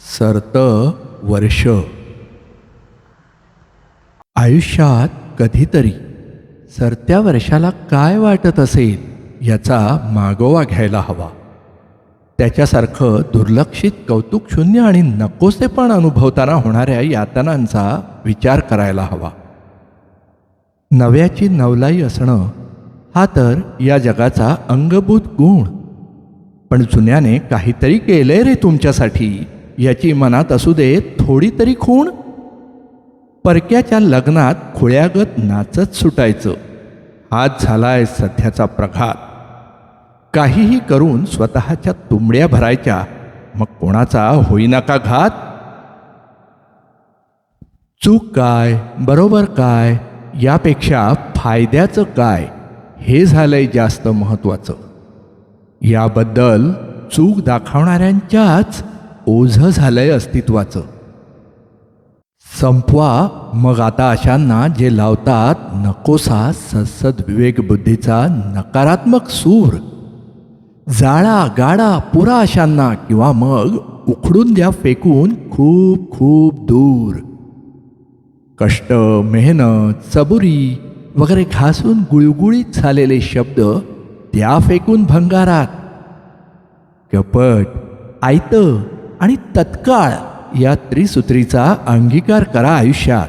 सरतं वर्ष. आयुष्यात कधीतरी सरत्या वर्षाला काय वाटत असेल याचा मागोवा घ्यायला हवा. त्याच्यासारखं दुर्लक्षित कौतुकशून्य आणि नकोसेपण अनुभवताना होणाऱ्या यातनांचा विचार करायला हवा. नव्याची नवलाई असणं हा तर या जगाचा अंगभूत गुण. पण जुन्याने काहीतरी केलंय रे तुमच्यासाठी याची मनात असू दे थोडी तरी खूण. परक्याच्या लग्नात खुळ्यागत नाचत सुटायचं हाच झालाय सध्याचा प्रघात. काहीही करून स्वतःच्या तुंबड्या भरायच्या, मग कोणाचा होईना का घात. चूक काय बरोबर काय यापेक्षा फायद्याचं काय हे झालंय जास्त महत्त्वाचं. याबद्दल चूक दाखवणाऱ्यांच्याच ओझं झालंय अस्तित्वाचं. संपवा मग आता अशांना जे लावतात नकोसा सद्सद विवेकबुद्धीचा नकारात्मक सूर. जाळा गाडा पुरा अशांना, किंवा मग उखडून द्या फेकून खूप खूप दूर. कष्ट मेहनत सबुरी वगैरे घासून गुळगुळीत झालेले शब्द त्या फेकून भंगारात. कपट आयतं आणि तत्काळ या त्रिसूत्रीचा अंगीकार करा आयुष्यात.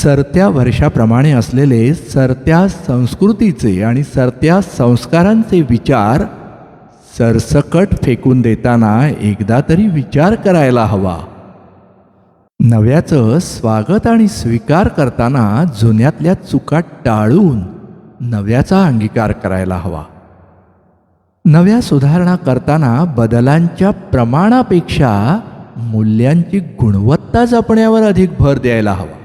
सरत्या वर्षाप्रमाणे असलेले सरत्या संस्कृतीचे आणि सरत्या संस्कारांचे विचार सरसकट फेकून देताना एकदा तरी विचार करायला हवा. नव्याचं स्वागत आणि स्वीकार करताना जुन्यातल्या चुका टाळून नव्याचा अंगीकार करायला हवा. नव्या सुधारणा करताना बदलांच्या प्रमाणापेक्षा मूल्यांची गुणवत्ता जपण्यावर अधिक भर द्यायला हवा.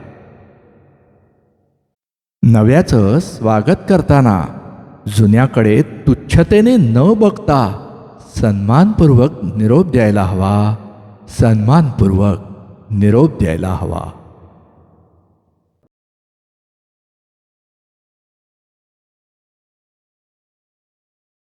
नव्याचं स्वागत करताना जुन्याकडे तुच्छतेने न बघता सन्मानपूर्वक निरोप द्यायला हवा. सन्मानपूर्वक निरोप द्यायला हवा.